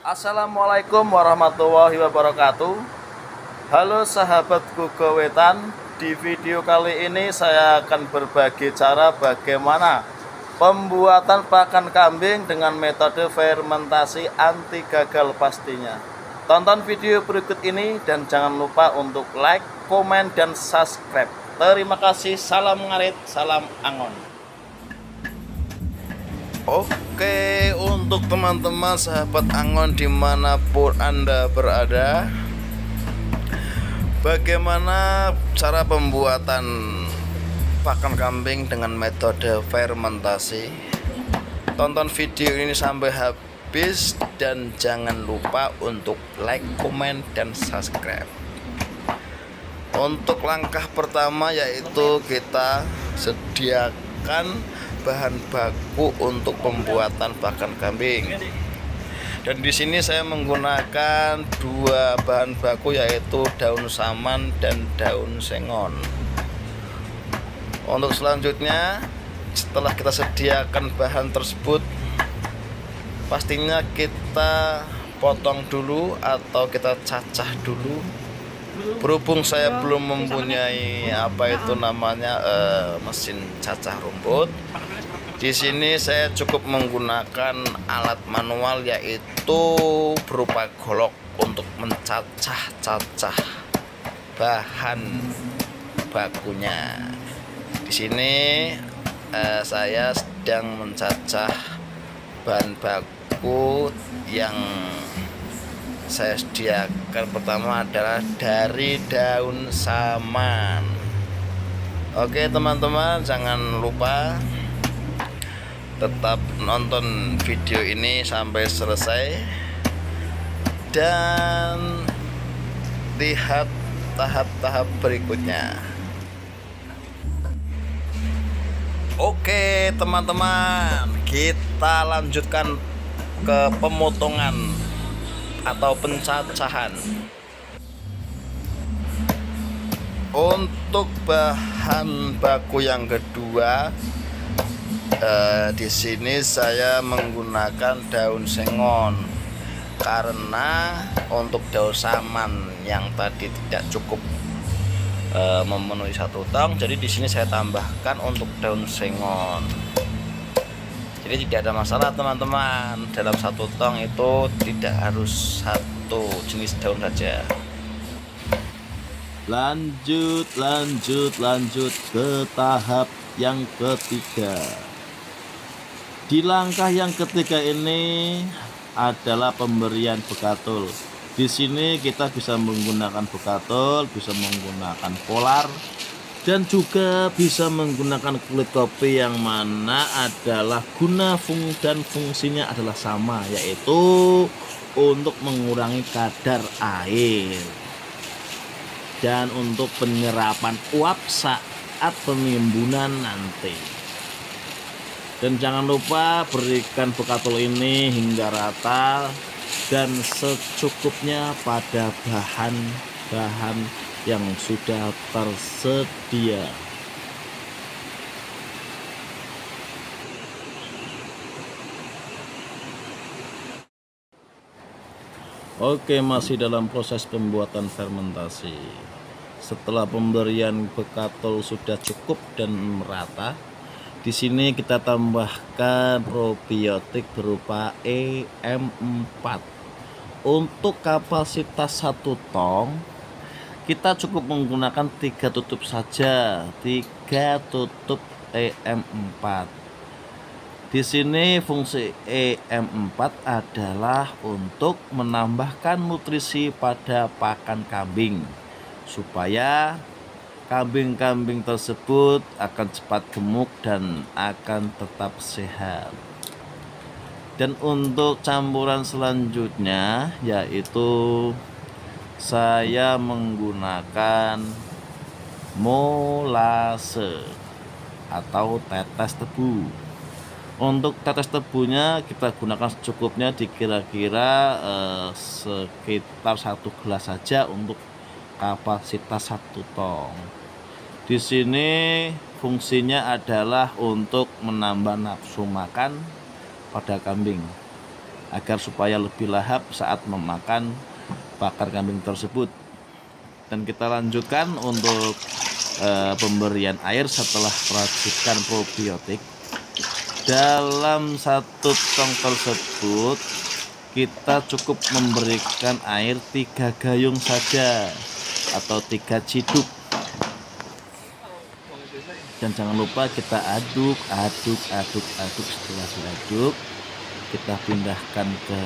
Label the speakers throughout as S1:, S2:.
S1: Assalamualaikum warahmatullahi wabarakatuh. Halo sahabatku kewetan. Di video kali ini saya akan berbagi cara bagaimana pembuatan pakan kambing dengan metode fermentasi anti gagal pastinya. Tonton video berikut ini dan jangan lupa untuk like, komen, dan subscribe. Terima kasih. Salam ngarit, salam angon. Oke, untuk teman-teman sahabat angon dimanapun Anda berada, bagaimana cara pembuatan pakan kambing dengan metode fermentasi? Tonton video ini sampai habis dan jangan lupa untuk like, komen, dan subscribe. Untuk langkah pertama yaitu kita sediakan bahan baku untuk pembuatan pakan kambing. Dan di sini saya menggunakan dua bahan baku yaitu daun saman dan daun sengon. Untuk selanjutnya, setelah kita sediakan bahan tersebut, pastinya kita potong dulu atau kita cacah dulu. Berhubung saya belum mempunyai mesin cacah rumput, di sini saya cukup menggunakan alat manual yaitu berupa golok untuk mencacah-cacah bahan bakunya. Di sini saya sedang mencacah bahan baku yang saya sediakan. Pertama adalah dari daun saman. Oke teman-teman, jangan lupa tetap nonton video ini sampai selesai dan lihat tahap-tahap berikutnya. Oke teman-teman, kita lanjutkan ke pemotongan atau pencacahan. Untuk bahan baku yang kedua, di sini saya menggunakan daun sengon karena untuk daun saman yang tadi tidak cukup memenuhi satu tong, jadi di sini saya tambahkan untuk daun sengon. Jadi tidak ada masalah teman-teman, dalam satu tong itu tidak harus satu jenis daun saja. Lanjut ke tahap yang ketiga. Di langkah yang ketiga ini adalah pemberian bekatul. Di sini kita bisa menggunakan bekatul, bisa menggunakan polar, dan juga bisa menggunakan kulit kopi yang mana adalah dan fungsinya adalah sama, yaitu untuk mengurangi kadar air dan untuk penyerapan uap saat penimbunan nanti. Dan jangan lupa berikan bekatul ini hingga rata dan secukupnya pada bahan-bahan yang sudah tersedia. Oke, masih dalam proses pembuatan fermentasi. Setelah pemberian bekatul sudah cukup dan merata, di sini kita tambahkan probiotik berupa EM4. Untuk kapasitas satu tong, kita cukup menggunakan 3 tutup saja, 3 tutup EM4. Di sini fungsi EM4 adalah untuk menambahkan nutrisi pada pakan kambing supaya kambing-kambing tersebut akan cepat gemuk dan akan tetap sehat. Dan untuk campuran selanjutnya yaitu saya menggunakan molase atau tetes tebu. Untuk tetes tebunya kita gunakan secukupnya, dikira-kira sekitar 1 gelas saja untuk kapasitas 1 tong. Di sini fungsinya adalah untuk menambah nafsu makan pada kambing.
S2: agar supaya lebih lahap saat memakan pakan kambing tersebut. Dan kita lanjutkan untuk pemberian air setelah racikan probiotik. Dalam satu tong tersebut kita cukup memberikan air 3 gayung saja atau 3 ciduk. Dan jangan lupa kita aduk. Setelah diaduk, kita pindahkan ke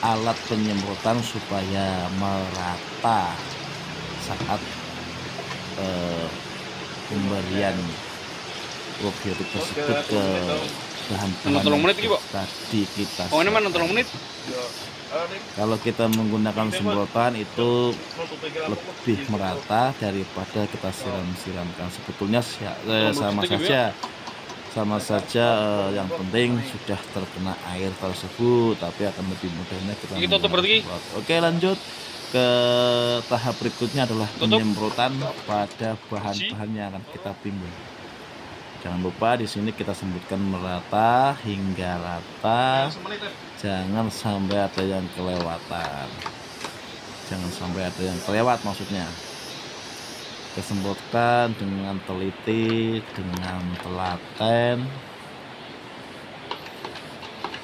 S2: alat penyemprotan supaya merata saat pemberian probiotik tersebut ke bahan-bahan tadi kita siapkan. Kalau kita menggunakan semprotan itu lebih merata daripada kita siram-siramkan. Sebetulnya sama saja, yang penting sudah terkena air tersebut, tapi akan lebih mudahnya kita semprot. Oke, lanjut ke tahap berikutnya adalah penyemprotan pada bahan-bahan yang akan kita timbun. Jangan lupa di sini kita sebutkan merata hingga rata. Jangan sampai ada yang kelewatan. Jangan sampai ada yang kelewat maksudnya. Kita semprotkan dengan teliti, dengan telaten.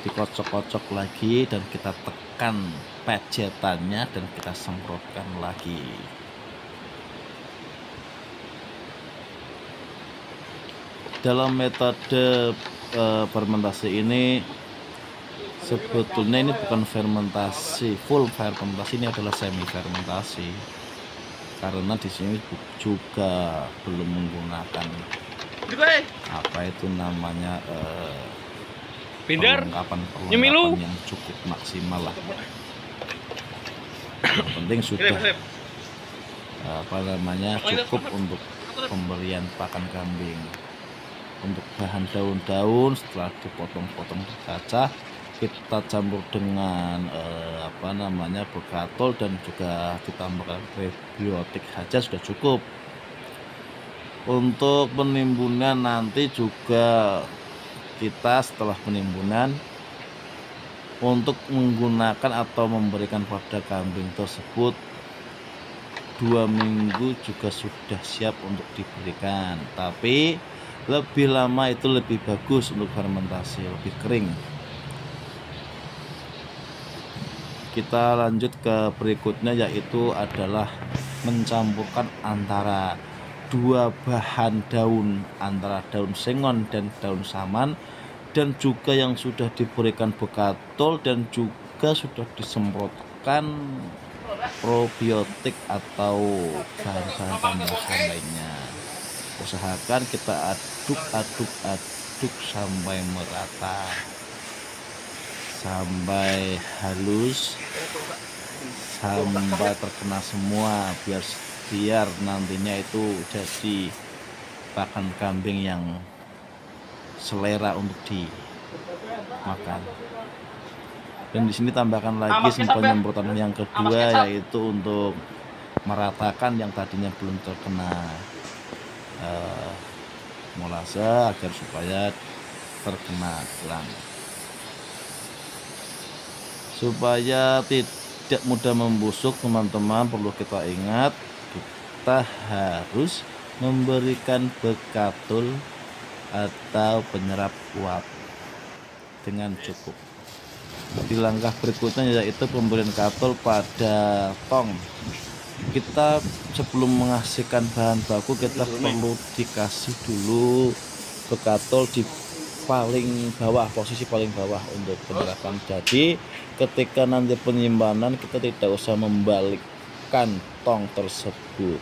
S2: Dikocok-kocok lagi dan kita tekan pejetannya dan kita semprotkan lagi. Dalam metode fermentasi ini sebetulnya ini bukan fermentasi full fermentasi, ini adalah semi fermentasi, karena di sini juga belum menggunakan apa itu namanya perlengkapan yang cukup maksimal lah. Yang penting sudah cukup untuk pemberian pakan kambing. Untuk bahan daun-daun setelah dipotong-potong dicacah, kita campur dengan bekatol dan juga ditambahkan prebiotik saja sudah cukup. Untuk penimbunan nanti juga kita setelah penimbunan untuk menggunakan atau memberikan pada kambing tersebut 2 minggu juga sudah siap untuk diberikan, tapi lebih lama itu lebih bagus untuk fermentasi, lebih kering. Kita lanjut ke berikutnya, yaitu adalah mencampurkan antara 2 bahan daun, antara daun sengon dan daun saman, dan juga yang sudah diberikan bekatol dan juga sudah disemprotkan probiotik atau bahan-bahan tambahan lainnya. Usahakan kita aduk sampai merata, sampai halus, sampai terkena semua, biar nantinya itu jadi pakan kambing yang selera untuk dimakan. Dan di sini tambahkan lagi penyemprotan yang kedua, yaitu untuk meratakan yang tadinya belum terkena molase agar supaya terkena gelang. Supaya tidak mudah membusuk, teman-teman perlu kita ingat, kita harus memberikan bekatol atau penyerap uap dengan cukup. Di langkah berikutnya yaitu pemberian bekatol pada tong. Kita sebelum mengasihkan bahan baku, kita perlu dikasih dulu bekatol di paling bawah, posisi paling bawah untuk penyerapan. Jadi ketika nanti penyimpanan kita tidak usah membalikkan tong tersebut.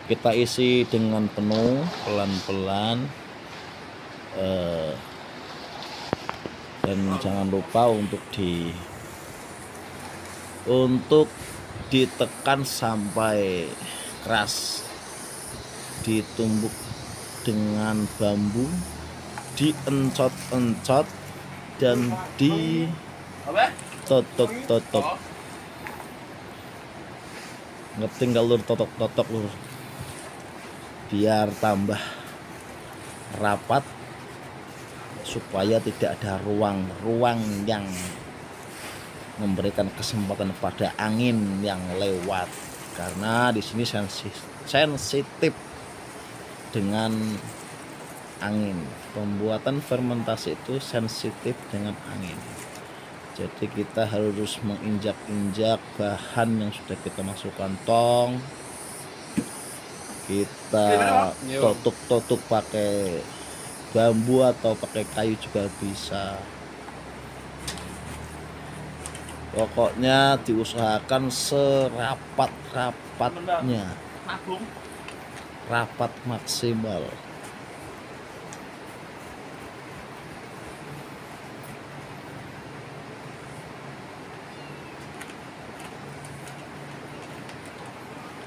S2: Kita isi dengan penuh, pelan-pelan, dan jangan lupa untuk ditekan sampai keras, ditumbuk dengan bambu, diencot-encot dan ditotok-totok. Ngerti nggak lur, totok-totok lur, biar tambah rapat supaya tidak ada ruang yang memberikan kesempatan pada angin yang lewat, karena di sini sensitif dengan angin. Pembuatan fermentasi itu sensitif dengan angin. Jadi kita harus menginjak-injak bahan yang sudah kita masukkan tong. Kita tutuk pakai bambu atau pakai kayu juga bisa. Pokoknya diusahakan serapat-rapatnya, rapat maksimal.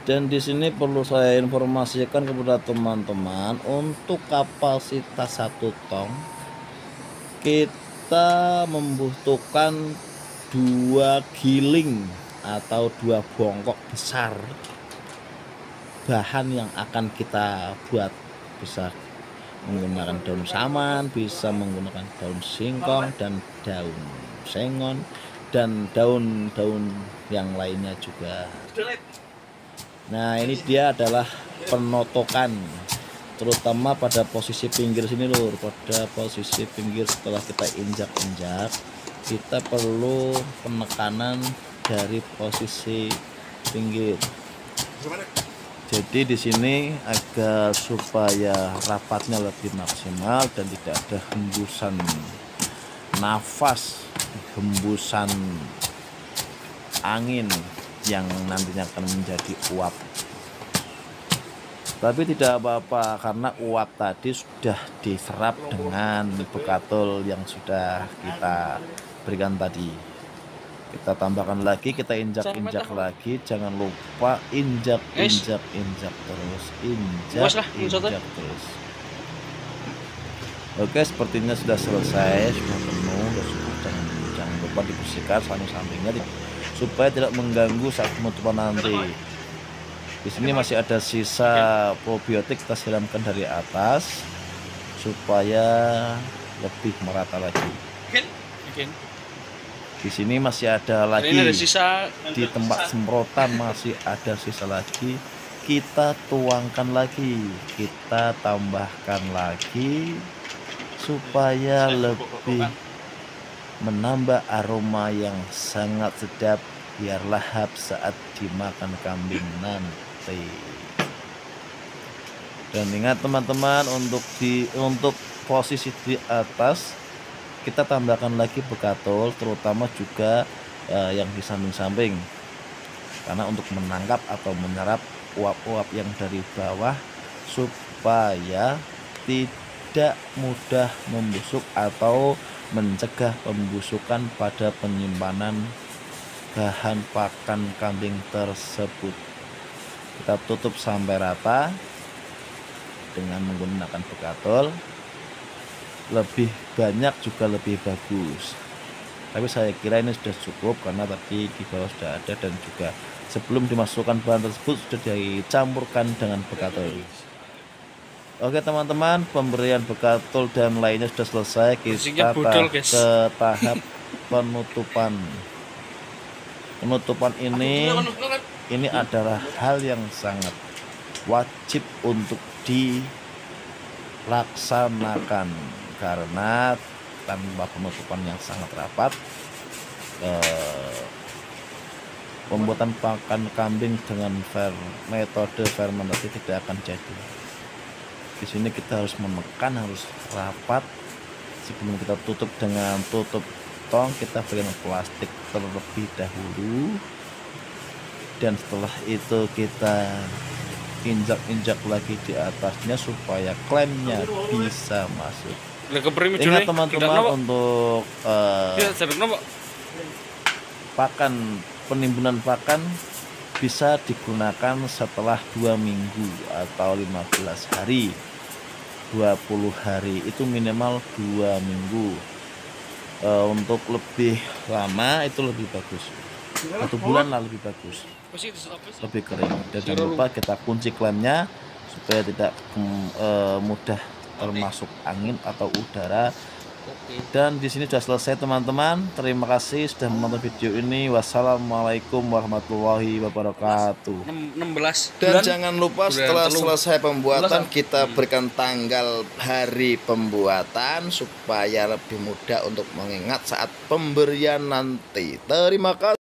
S2: Dan di sini perlu saya informasikan kepada teman-teman, untuk kapasitas 1 tong kita membutuhkan 2 giling atau 2 bongkok besar bahan yang akan kita buat. Bisa menggunakan daun saman, bisa menggunakan daun singkong dan daun sengon, dan daun-daun yang lainnya juga. Nah, ini dia adalah penotokan, terutama pada posisi pinggir sini lur. Pada posisi pinggir setelah kita injak-injak, kita perlu penekanan dari posisi pinggir. Jadi di sini agar supaya rapatnya lebih maksimal dan tidak ada hembusan nafas, hembusan angin yang nantinya akan menjadi uap. Tapi tidak apa-apa, karena uap tadi sudah diserap dengan bekatul yang sudah kita berikan tadi. Kita tambahkan lagi, kita injak-injak lagi. Jangan lupa injak terus, injak terus. Oke, sepertinya sudah selesai, sudah penuh, sudah cukup. Jangan lupa dibersihkan samping-sampingnya supaya tidak mengganggu saat penutupan nanti. Di sini masih ada sisa probiotik, kita siramkan dari atas supaya lebih merata lagi. Di sini masih ada lagi, di tempat semprotan masih ada sisa lagi. Kita tuangkan lagi, kita tambahkan lagi supaya lebih menambah aroma yang sangat sedap, biar lahap saat dimakan kambing nanti. Dan ingat teman-teman, untuk posisi di atas kita tambahkan lagi bekatul, terutama juga yang di samping-samping, karena untuk menangkap atau menyerap uap-uap yang dari bawah supaya tidak mudah membusuk atau mencegah pembusukan pada penyimpanan bahan pakan kambing tersebut. Kita tutup sampai rata dengan menggunakan bekatul. Lebih banyak juga lebih bagus, tapi saya kira ini sudah cukup karena tadi di bawah sudah ada, dan juga sebelum dimasukkan bahan tersebut sudah dicampurkan dengan bekatul. Oke teman-teman, pemberian bekatul dan lainnya sudah selesai. Kita ke tahap penutupan. Penutupan ini adalah hal yang sangat wajib untuk dilaksanakan, karena tanpa penutupan yang sangat rapat, pembuatan pakan kambing dengan metode fermentasi tidak akan jadi. Di sini kita harus menekan, harus rapat. Sebelum kita tutup dengan tutup tong, kita berikan plastik terlebih dahulu, dan setelah itu kita injak-injak lagi di atasnya supaya klemnya bisa masuk. Ingat teman-teman, untuk pakan, penimbunan pakan bisa digunakan setelah 2 minggu atau 15 hari, 20 hari, itu minimal 2 minggu. Untuk lebih lama itu lebih bagus, 1 bulan lah lebih bagus, lebih kering. Dan jangan lupa kita kunci klemnya supaya tidak mudah termasuk angin atau udara Dan di sini sudah selesai teman-teman. Terima kasih sudah menonton video ini. Wassalamualaikum warahmatullahi wabarakatuh.
S1: 16 dan jangan lupa setelah selesai pembuatan kita berikan tanggal hari pembuatan supaya lebih mudah untuk mengingat saat pemberian nanti. Terima kasih.